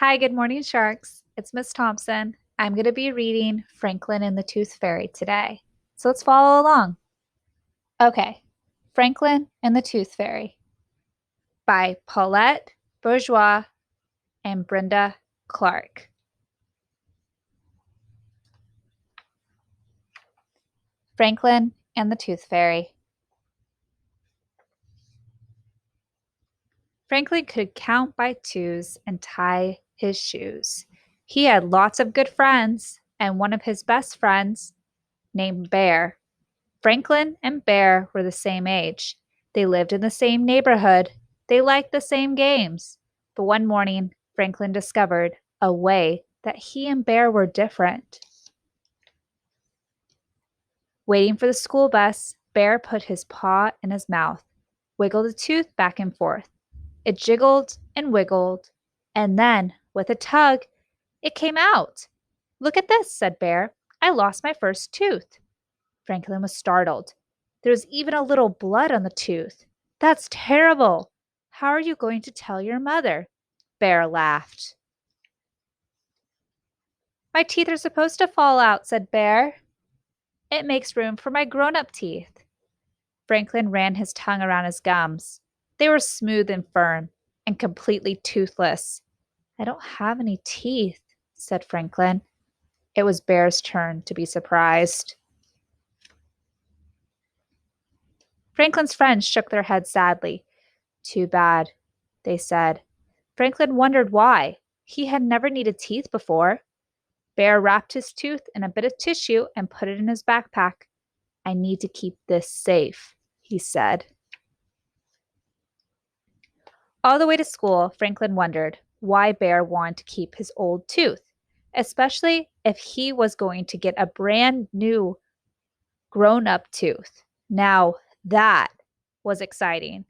Hi, good morning, sharks. It's Miss Thompson. I'm going to be reading Franklin and the Tooth Fairy today. So let's follow along. Okay, Franklin and the Tooth Fairy by Paulette Bourgeois and Brenda Clark. Franklin and the Tooth Fairy. Franklin could count by twos and tie his shoes. He had lots of good friends, and one of his best friends, named Bear. Franklin and Bear were the same age. They lived in the same neighborhood. They liked the same games. But one morning, Franklin discovered a way that he and Bear were different. Waiting for the school bus, Bear put his paw in his mouth, wiggled a tooth back and forth. It jiggled and wiggled, and then, with a tug, it came out. "Look at this," said Bear. "I lost my first tooth." Franklin was startled. There was even a little blood on the tooth. "That's terrible. How are you going to tell your mother?" Bear laughed. "My teeth are supposed to fall out," said Bear. "It makes room for my grown-up teeth." Franklin ran his tongue around his gums. They were smooth and firm and completely toothless. "I don't have any teeth," said Franklin. It was Bear's turn to be surprised. Franklin's friends shook their heads sadly. "Too bad," they said. Franklin wondered why. He had never needed teeth before. Bear wrapped his tooth in a bit of tissue and put it in his backpack. "I need to keep this safe," he said. All the way to school, Franklin wondered why Bear wanted to keep his old tooth, especially if he was going to get a brand new grown-up tooth. Now that was exciting.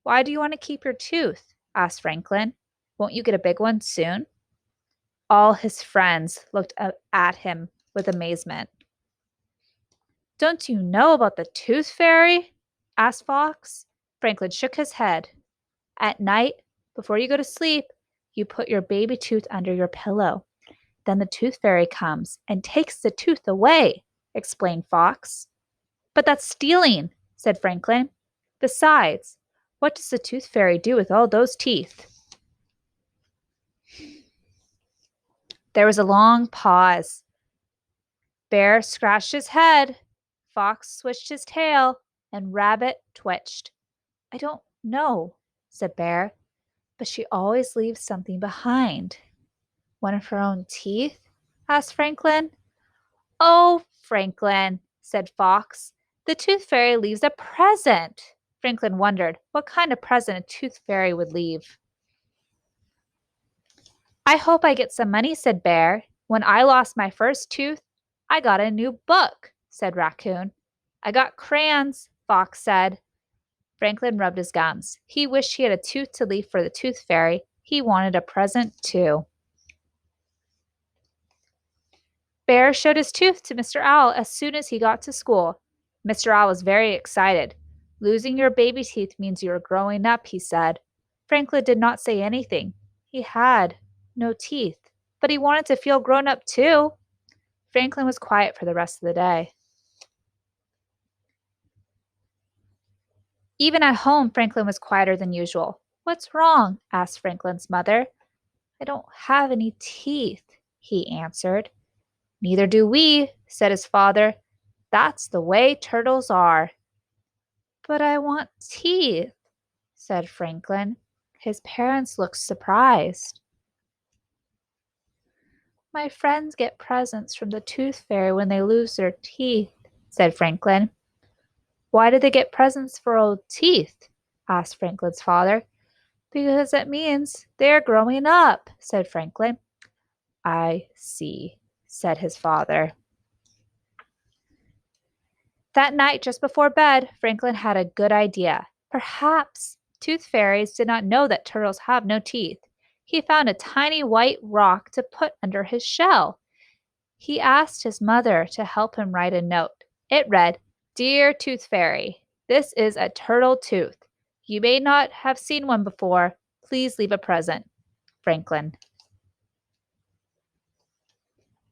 "Why do you want to keep your tooth?" asked Franklin. "Won't you get a big one soon?" All his friends looked up at him with amazement. "Don't you know about the Tooth Fairy?" asked Fox. Franklin shook his head. "At night, before you go to sleep, you put your baby tooth under your pillow. Then the Tooth Fairy comes and takes the tooth away," explained Fox. "But that's stealing," said Franklin. "Besides, what does the Tooth Fairy do with all those teeth?" There was a long pause. Bear scratched his head, Fox switched his tail, and Rabbit twitched. "I don't know," said Bear, "but she always leaves something behind." "One of her own teeth?" asked Franklin. "Oh, Franklin," said Fox, "the Tooth Fairy leaves a present." Franklin wondered what kind of present a Tooth Fairy would leave. "I hope I get some money," said Bear. "When I lost my first tooth, I got a new book," said Raccoon. "I got crayons," Fox said. Franklin rubbed his gums. He wished he had a tooth to leave for the Tooth Fairy. He wanted a present, too. Bear showed his tooth to Mr. Owl as soon as he got to school. Mr. Owl was very excited. "Losing your baby teeth means you are growing up," he said. Franklin did not say anything. He had no teeth, but he wanted to feel grown up, too. Franklin was quiet for the rest of the day. Even at home, Franklin was quieter than usual. "What's wrong?" asked Franklin's mother. "I don't have any teeth," he answered. "Neither do we," said his father. "That's the way turtles are." "But I want teeth," said Franklin. His parents looked surprised. "My friends get presents from the Tooth Fairy when they lose their teeth," said Franklin. "Why do they get presents for old teeth?" asked Franklin's father. "Because it means they're growing up," said Franklin. "I see," said his father. That night, just before bed, Franklin had a good idea. Perhaps tooth fairies did not know that turtles have no teeth. He found a tiny white rock to put under his shell. He asked his mother to help him write a note. It read, "Dear Tooth Fairy, this is a turtle tooth. You may not have seen one before. Please leave a present. Franklin."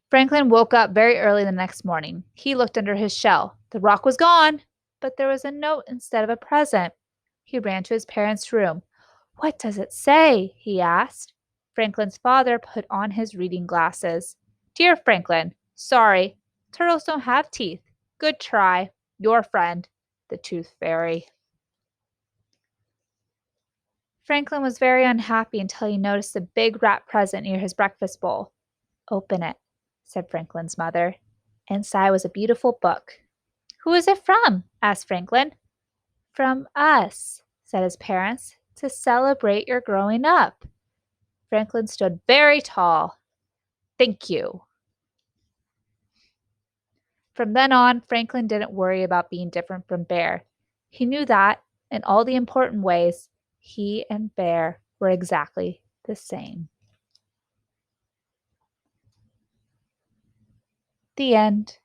Franklin woke up very early the next morning. He looked under his shell. The rock was gone, but there was a note instead of a present. He ran to his parents' room. "What does it say?" he asked. Franklin's father put on his reading glasses. "Dear Franklin, sorry. Turtles don't have teeth. Good try. Your friend, the Tooth Fairy." Franklin was very unhappy until he noticed a big wrapped present near his breakfast bowl. "Open it," said Franklin's mother. Inside was a beautiful book. "Who is it from?" asked Franklin. "From us," said his parents, "to celebrate your growing up." Franklin stood very tall. "Thank you." From then on, Franklin didn't worry about being different from Bear. He knew that, in all the important ways, he and Bear were exactly the same. The end.